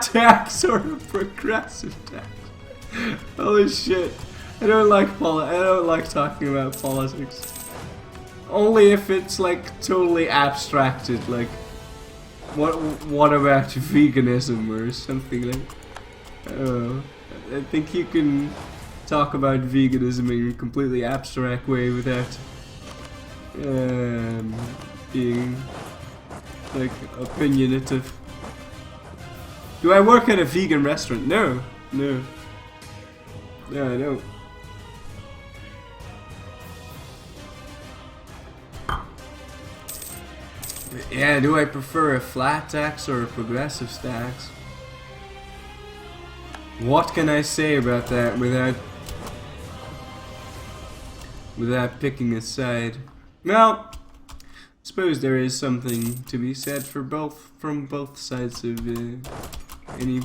flat tax or a progressive tax? Holy shit. I don't like talking about politics. Only if it's like totally abstracted, like what about veganism or something like. I think you can talk about veganism in a completely abstract way without being like opinionative. Do I work at a vegan restaurant? No, I don't. Yeah, do I prefer a flat tax or a progressive tax? What can I say about that without picking a side? Well, I suppose there is something to be said for from both sides of any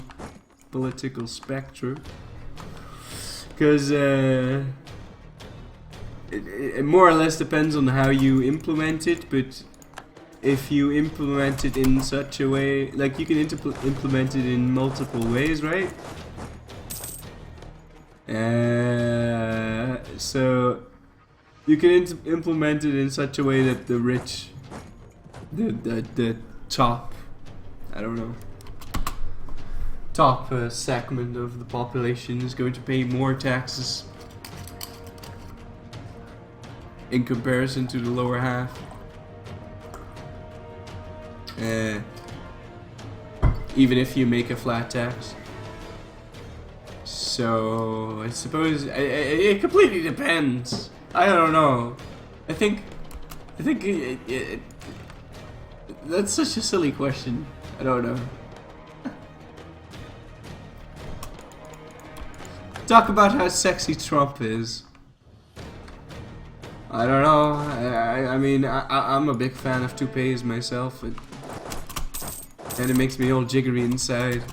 political spectrum, because it more or less depends on how you implement it. But if you implement it in such a way, like you can implement it in multiple ways, right? So you can implement it in such a way that the rich, the top, I don't know, top segment of the population is going to pay more taxes in comparison to the lower half. Even if you make a flat tax. So I suppose it completely depends. I don't know. I think that's such a silly question. I don't know. Talk about how sexy Trump is. I don't know. I mean, I'm a big fan of toupees myself, and it makes me all jiggery inside.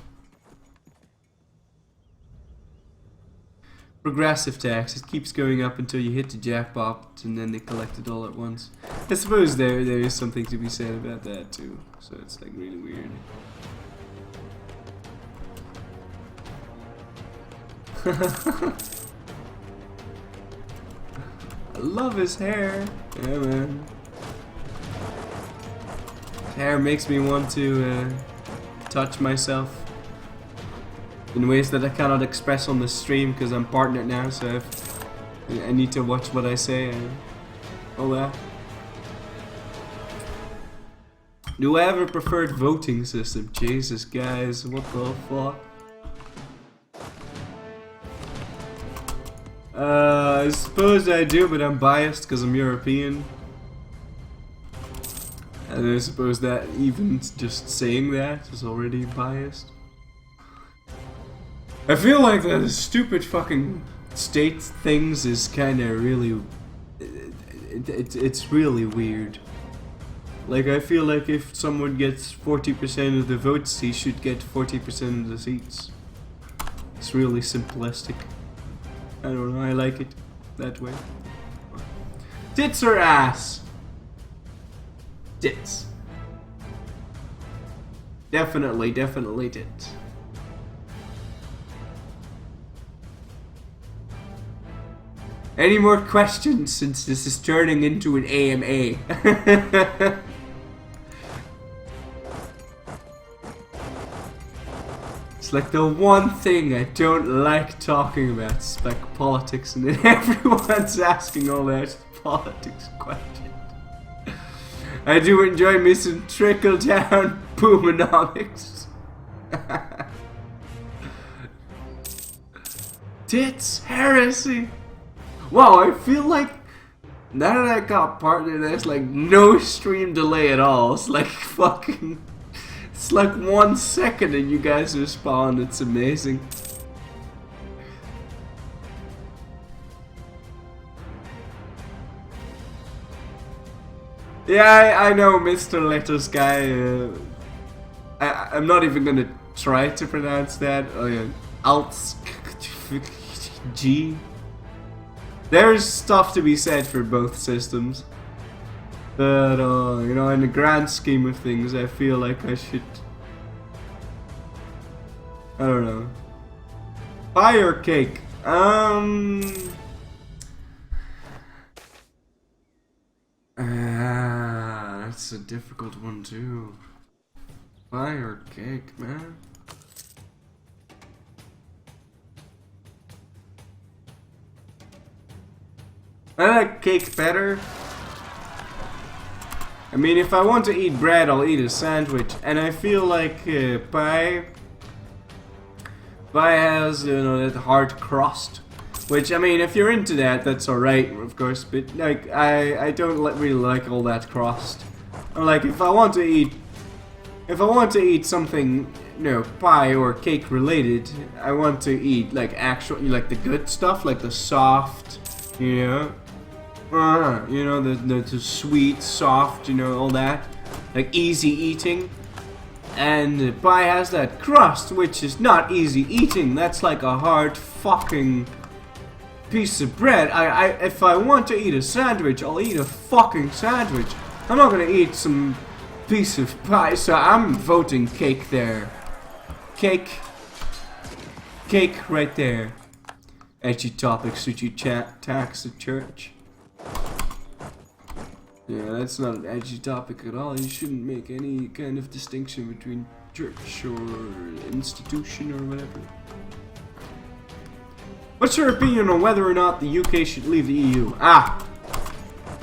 Progressive tax, it keeps going up until you hit the jackpot and then they collect it all at once. I suppose there is something to be said about that too, so it's like really weird. I love his hair. Yeah, man. His hair makes me want to touch myself in ways that I cannot express on the stream because I'm partnered now, so I need to watch what I say and all that. Do I have a preferred voting system? Jesus, guys, what the fuck? I suppose I do, but I'm biased because I'm European. And I suppose that even just saying that is already biased. I feel like the stupid fucking state things is kind of really... It's really weird. Like, I feel like if someone gets 40% of the votes, he should get 40% of the seats. It's really simplistic. I don't know, I like it that way. Tits or ass? Tits. Definitely tits. Any more questions since this is turning into an AMA? It's like the one thing I don't like talking about. It's like politics, and then everyone's asking all that politics questions. I do enjoy me some trickle down boomonomics. Tits heresy. Wow, I feel like now that I got partnered, there's like no stream delay at all. It's like fucking, it's like 1 second and you guys respond. It's amazing. Yeah, I know, Mr. Letters guy. I'm not even gonna try to pronounce that. Oh yeah, Alt G. There's stuff to be said for both systems, but you know, in the grand scheme of things, I feel like I should I don't know. Pie or cake? That's a difficult one too. Pie or cake, man? I like cake better. I mean, if I want to eat bread, I'll eat a sandwich, and I feel like pie has, you know, that hard crust. Which, I mean, if you're into that, that's alright, of course. But like, I don't really like all that crust. Or like, if I want to eat something, you know, pie or cake related, I want to eat like actual, like the good stuff, like the soft, you know. You know, the sweet, soft, you know, all that. Like easy eating. And pie has that crust, which is not easy eating. That's like a hard fucking piece of bread. If I want to eat a sandwich, I'll eat a fucking sandwich. I'm not gonna eat some piece of pie, so I'm voting cake there. Cake. Cake right there. Edgy topics that you tax at church. Yeah, that's not an edgy topic at all. You shouldn't make any kind of distinction between church or institution or whatever. What's your opinion on whether or not the UK should leave the EU? Ah!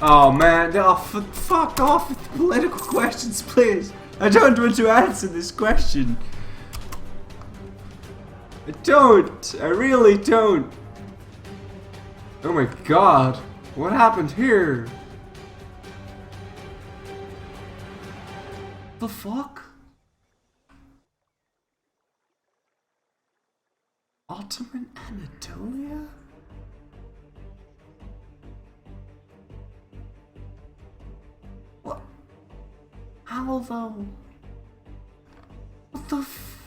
Oh man, oh, fuck off with the political questions, please. I don't want to answer this question. I don't. I really don't. Oh my god. What happened here? The fuck? Ottoman Anatolia? What? How though? What the f...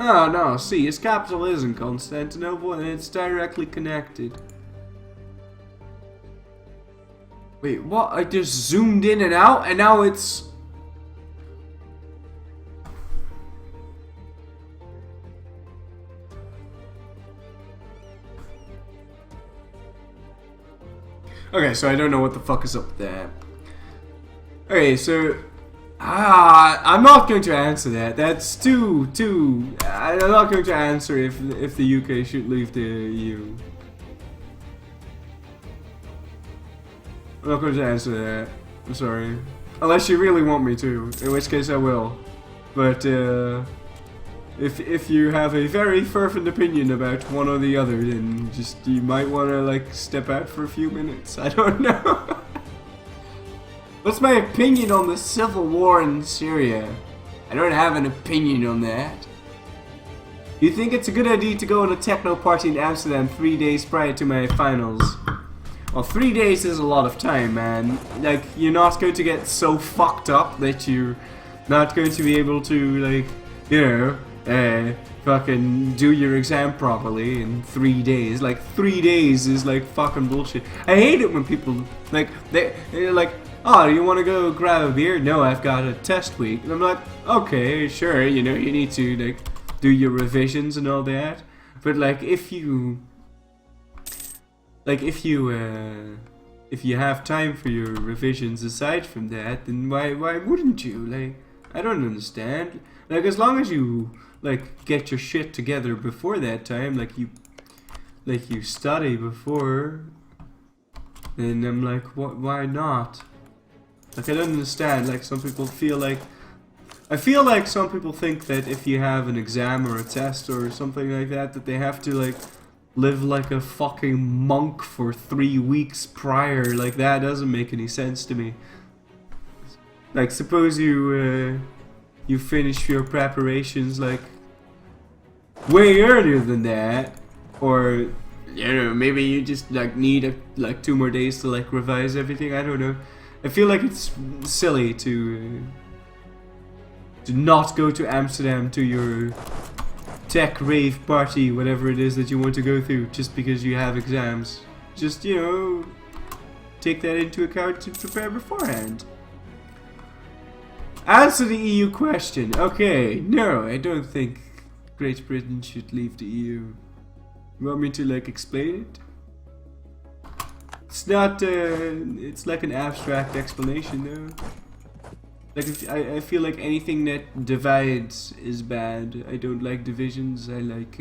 Oh no, see, its capital is in Constantinople and it's directly connected. Wait, what? I just zoomed in and out and now it's... Okay, so I don't know what the fuck is up there. Okay, so... I'm not going to answer that. That's too... I'm not going to answer if the UK should leave the EU. I'm not going to answer that. I'm sorry. Unless you really want me to, in which case I will. But if you have a very fervent opinion about one or the other, then just you might want to like step out for a few minutes. I don't know. What's my opinion on the civil war in Syria? I don't have an opinion on that. You think it's a good idea to go on a techno party in Amsterdam 3 days prior to my finals? Well, 3 days is a lot of time, man. Like, you're not going to get so fucked up that you're not going to be able to, like, you know, fucking do your exam properly in 3 days. Like, 3 days is, like, fucking bullshit. I hate it when people, like, they're like, oh, do you want to go grab a beer? No, I've got a test week. And I'm like, okay, sure, you know, you need to, like, do your revisions and all that. But, like, if you have time for your revisions aside from that, then why wouldn't you? Like, I don't understand. Like, as long as you, like, get your shit together before that time, like you study before, then I'm like, why not? Like, I don't understand. Like, some people feel like... I feel like some people think that if you have an exam or a test or something like that, that they have to, like, live like a fucking monk for 3 weeks prior. Like, that doesn't make any sense to me. Like, suppose you finish your preparations, like, way earlier than that. Or, you know, maybe you just, like, need, like, 2 more days to, like, revise everything. I don't know. I feel like it's silly to not go to Amsterdam to your tech rave party, whatever it is that you want to go through, just because you have exams. Just, you know, take that into account to prepare beforehand. Answer the EU question. Okay, no, I don't think Great Britain should leave the EU. You want me to like explain it? It's not, it's like an abstract explanation though. Like, I feel like anything that divides is bad. I don't like divisions, I like,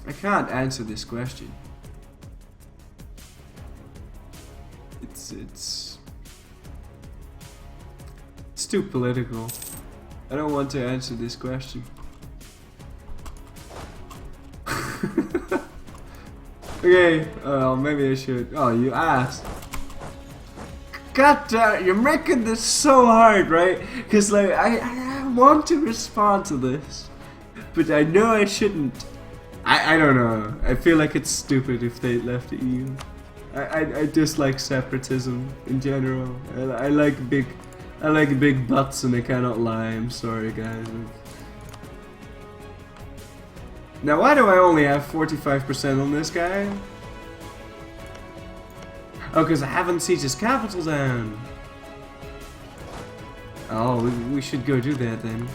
I can't answer this question. It's too political. I don't want to answer this question. Okay, maybe I should. Oh, you asked. God damn it, you're making this so hard, right? Because like I want to respond to this, but I know I shouldn't. I don't know. I feel like it's stupid if they left the EU. I dislike separatism in general. I like big butts and I cannot lie. I'm sorry, guys. Now, why do I only have 45% on this guy? Oh, because I haven't sieged his capital down. Oh, we should go do that then.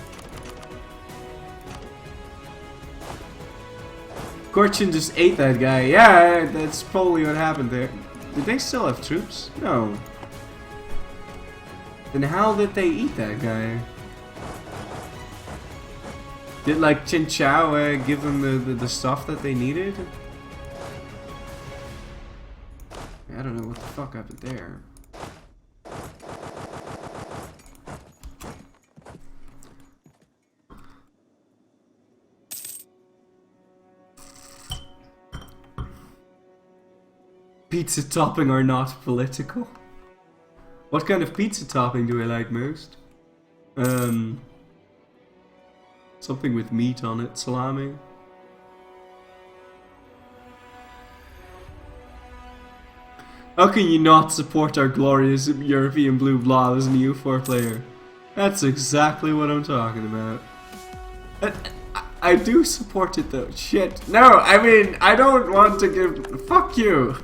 Corchin just ate that guy. Yeah, that's probably what happened there. Did they still have troops? No. Then how did they eat that guy? Did like Qin Chao give them the stuff that they needed? I don't know what the fuck happened there. Pizza topping or not political? What kind of pizza topping do I like most? Something with meat on it, salami. How can you not support our glorious European blue blood as an EU4 player? That's exactly what I'm talking about. I do support it though. Shit. No, I mean, I don't want to give... Fuck you!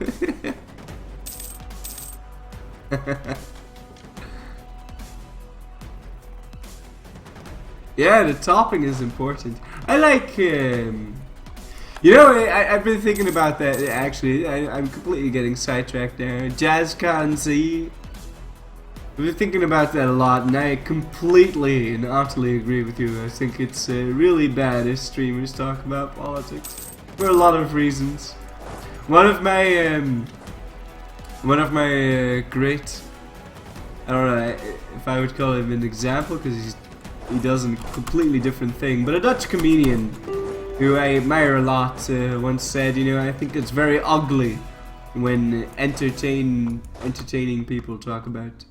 Yeah, the topping is important. I like, you know, I've been thinking about that actually. I'm completely getting sidetracked there. Jazz Khan Z. I've been thinking about that a lot, and I completely and utterly agree with you. I think it's really bad if streamers talk about politics for a lot of reasons. One of my great, I don't know if I would call him an example because he does a completely different thing, but a Dutch comedian who I admire a lot once said, you know, I think it's very ugly when entertaining people talk about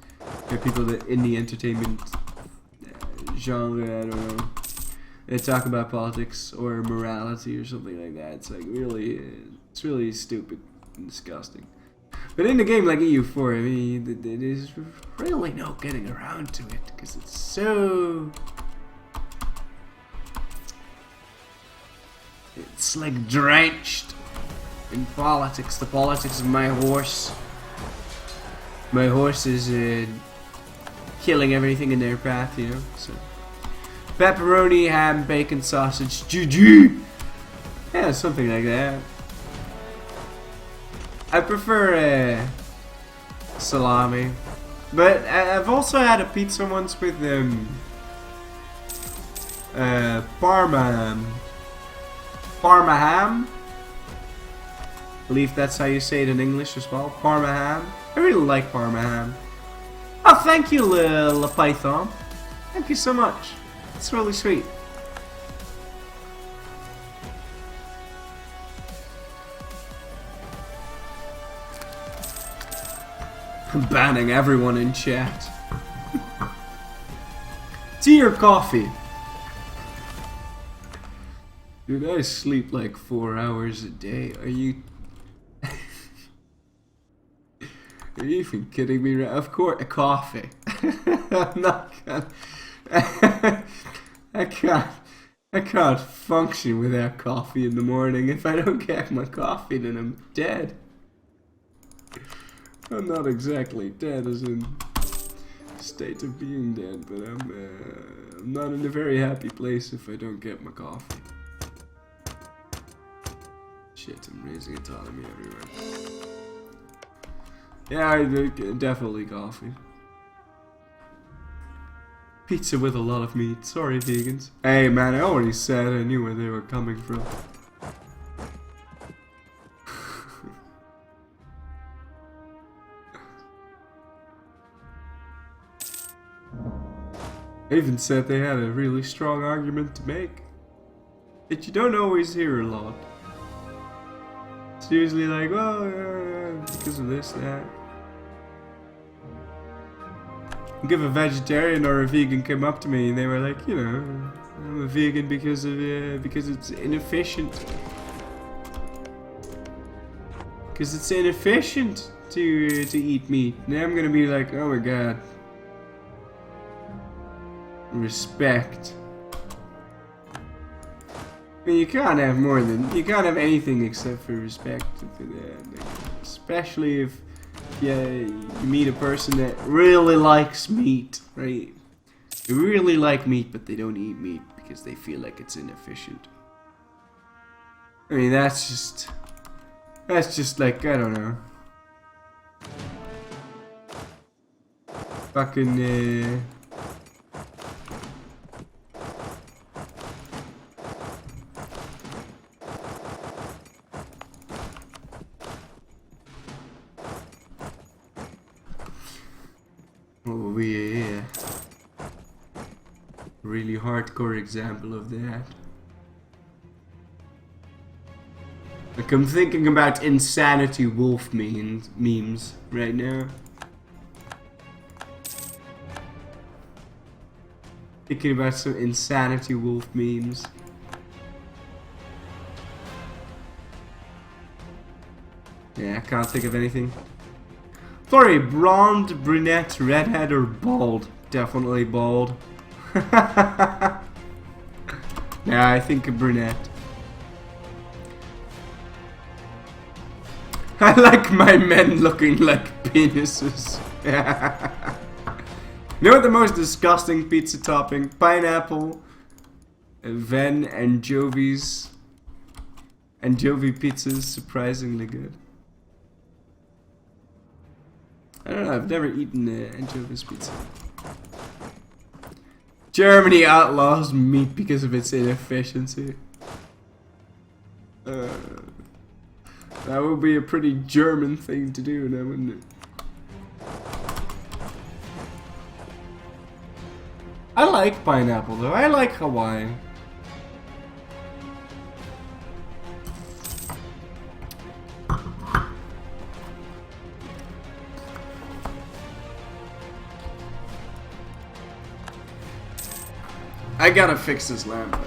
people that in the entertainment genre, I don't know, they talk about politics or morality or something like that. It's like really, it's really stupid and disgusting. But in a game like EU4, I mean, there's really no getting around to it because it's so... It's like drenched in politics. The politics of my horse. My horse is killing everything in their path, you know. So pepperoni, ham, bacon, sausage, GG. Yeah, something like that. I prefer salami, but I've also had a pizza once with Parma ham. I believe that's how you say it in English as well. Parma ham. I really like Parma ham. Oh, thank you, Le Python. Thank you so much. It's really sweet. I'm banning everyone in chat. Tea or coffee? Dude, I sleep like 4 hours a day. Are you... Are you even kidding me? Of course, a coffee. I'm not gonna... I can't function without coffee in the morning. If I don't get my coffee, then I'm dead. I'm not exactly dead as in state of being dead, but I'm not in a very happy place if I don't get my coffee. Shit, I'm raising autonomy everywhere. Yeah, I do, definitely coffee. Pizza with a lot of meat. Sorry, vegans. Hey, man, I already said I knew where they were coming from. I even said they had a really strong argument to make. That you don't always hear a lot. It's usually like, well, because of this, that. If a vegetarian or a vegan came up to me and they were like, you know, I'm a vegan because it's inefficient. Because it's inefficient to eat meat. Now I'm gonna be like, oh my god. Respect. I mean, you can't have anything except for respect. Especially if you meet a person that really likes meat, right? They really like meat, but they don't eat meat because they feel like it's inefficient. I mean, that's just like, I don't know. Fucking, oh yeah. Really hardcore example of that. Like, I'm thinking about insanity wolf memes right now. Thinking about some insanity wolf memes. Yeah, I can't think of anything. Sorry, blonde, brunette, redhead, or bald? Definitely bald. Yeah, I think a brunette. I like my men looking like penises. You know what the most disgusting pizza topping? Pineapple, Ven, anchovies. Anchovy pizza's surprisingly good. I don't know, I've never eaten anchovies pizza. Germany outlaws meat because of its inefficiency. That would be a pretty German thing to do now, wouldn't it? I like pineapple though, I like Hawaiian. I gotta fix this lamp.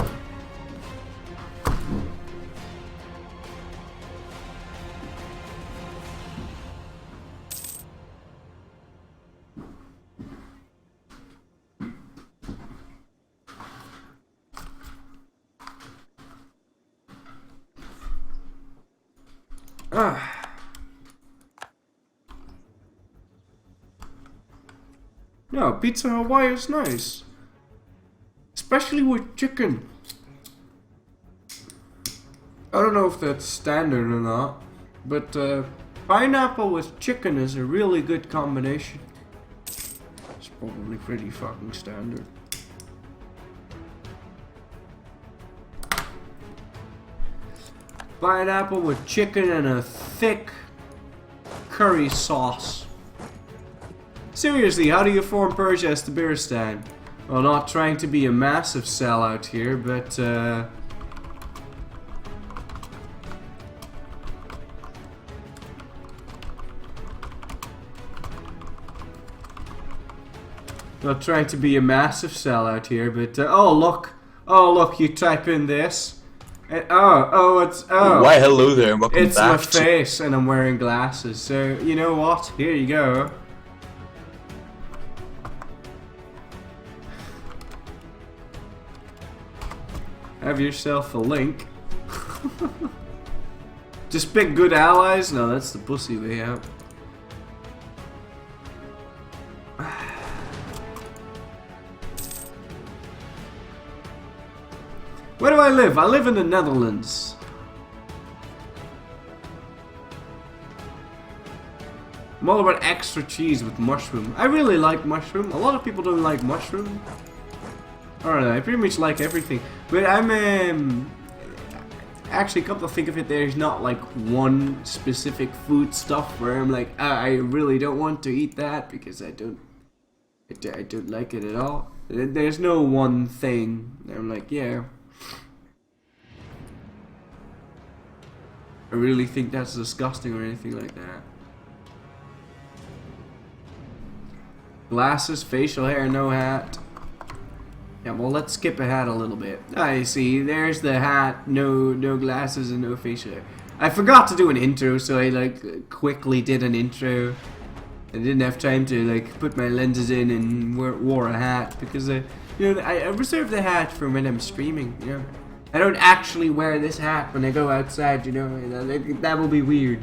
No, pizza Hawaii is nice. Especially with chicken. I don't know if that's standard or not, but pineapple with chicken is a really good combination. It's probably pretty fucking standard. Pineapple with chicken and a thick curry sauce. Seriously, how do you form Persia as the Biristan? Well, not trying to be a massive sellout here, but not trying to be a massive sellout here, but oh look, you type in this, and Why hello there and welcome it's back. my face, and I'm wearing glasses. So you know what? Here you go. Have yourself a link. Just pick good allies? No, that's the pussy way out. Where do I live? I live in the Netherlands. I'm all about extra cheese with mushroom. I really like mushroom. A lot of people don't like mushroom. Alright, I pretty much like everything. But I'm actually, come to think of it, there's not like one specific food stuff where I'm like, I really don't want to eat that because I don't like it at all. There's no one thing. I'm like, yeah. I really think that's disgusting or anything like that. Glasses, facial hair, no hat. Yeah, well, let's skip ahead a little bit. I see. There's the hat, no glasses, and no facial hair. I forgot to do an intro, so I like quickly did an intro. I didn't have time to like put my lenses in and wore a hat because you know, I reserve the hat for when I'm streaming. You know, I don't actually wear this hat when I go outside. You know, that will be weird.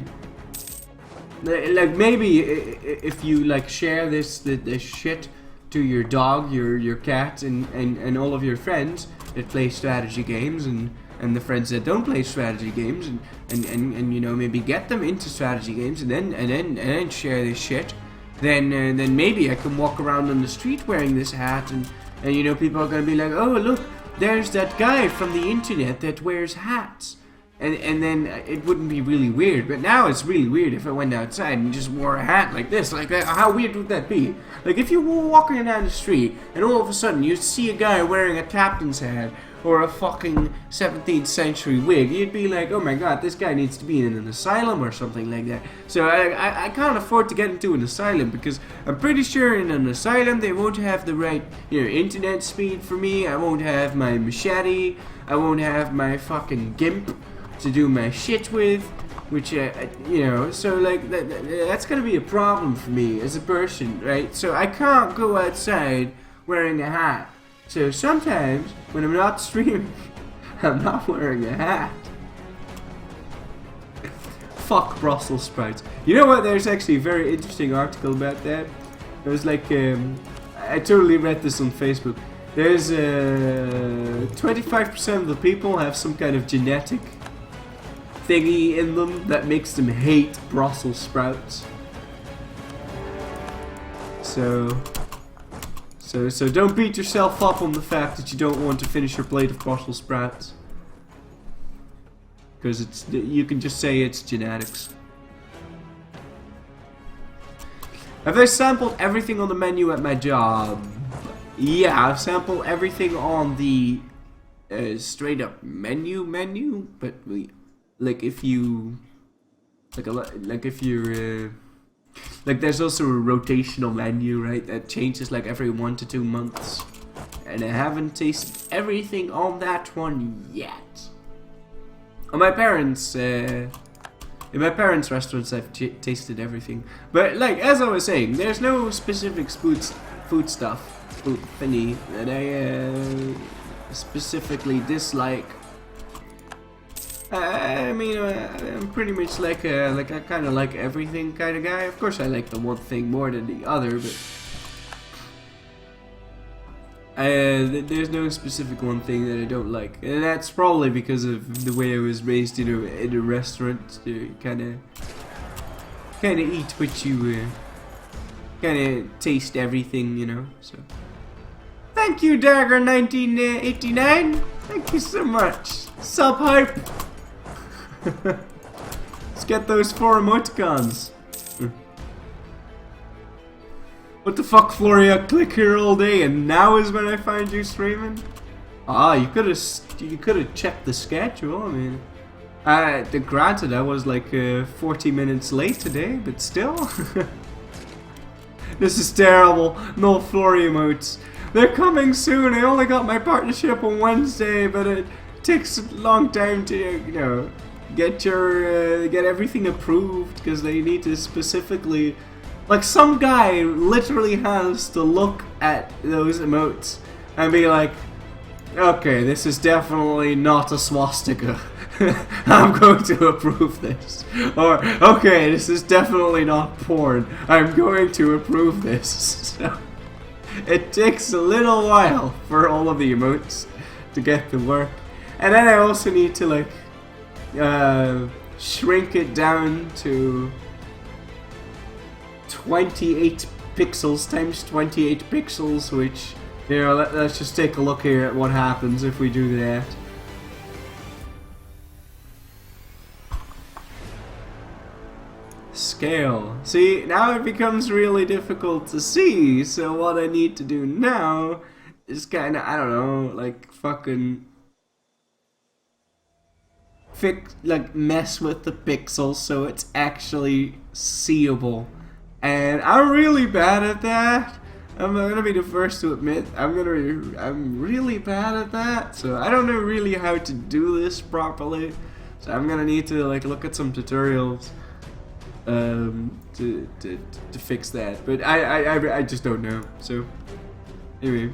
Like maybe if you like share this shit to your dog, your cat, and all of your friends that play strategy games, and the friends that don't play strategy games, and you know, maybe get them into strategy games, and then share this shit, then maybe I can walk around on the street wearing this hat, and you know, people are gonna be like, oh look, there's that guy from the internet that wears hats. And then it wouldn't be really weird, but now it's really weird if I went outside and just wore a hat like this. Like, how weird would that be? Like, if you were walking down the street and all of a sudden you see a guy wearing a captain's hat or a fucking 17th century wig, you'd be like, oh my god, this guy needs to be in an asylum or something like that. So I can't afford to get into an asylum because I'm pretty sure in an asylum they won't have the right, you know, internet speed for me. I won't have my machete. I won't have my fucking gimp to do my shit with, which you know, so like that's gonna be a problem for me as a person, right? So I can't go outside wearing a hat. So sometimes when I'm not streaming, I'm not wearing a hat. Fuck Brussels sprouts. You know what? There's actually a very interesting article about that. It was like I totally read this on Facebook. There's 25% of the people have some kind of genetic thingy in them that makes them hate Brussels sprouts. So don't beat yourself up on the fact that you don't want to finish your plate of Brussels sprouts, because you can just say it's genetics. Have I sampled everything on the menu at my job? Yeah, I've sampled everything on the straight up menu, but like if you like if you're like there's also a rotational menu, right, that changes like every 1 to 2 months, and I haven't tasted everything on that one yet. On my parents in my parents' restaurants I've tasted everything, but like as I was saying, there's no specific food thingy that I specifically dislike. I mean, I'm pretty much like I kind of like everything kind of guy. Of course, I like the one thing more than the other, but there's no specific one thing that I don't like, and that's probably because of the way I was raised, you know, in a restaurant. You kind of eat what you kind of taste everything, you know. So, thank you, Dagger 1989. Thank you so much. Sub hype. Let's get those 4 emoticons. What the fuck, Florry? I click here all day, and now is when I find you streaming. Ah, you could have checked the schedule. I mean, granted, I was like 40 minutes late today, but still. This is terrible. No Florry emotes. They're coming soon. I only got my partnership on Wednesday, but it takes a long time to, you know, get everything approved, because they need to specifically, like, some guy literally has to look at those emotes and be like, Okay, this is definitely not a swastika. I'm going to approve this. Or, okay, this is definitely not porn. I'm going to approve this. So, it takes a little while for all of the emotes to get to work. And then I also need to, like, shrink it down to 28 pixels times 28 pixels, which, you know, let's just take a look here at what happens if we do that. Scale. See, now it becomes really difficult to see, so what I need to do now is kinda, I don't know, like, fucking mess with the pixels so it's actually seeable. And I'm really bad at that. I'm gonna be the first to admit I'm really bad at that. So I don't know really how to do this properly. So I'm gonna need to like look at some tutorials to fix that. But I just don't know. So anyway.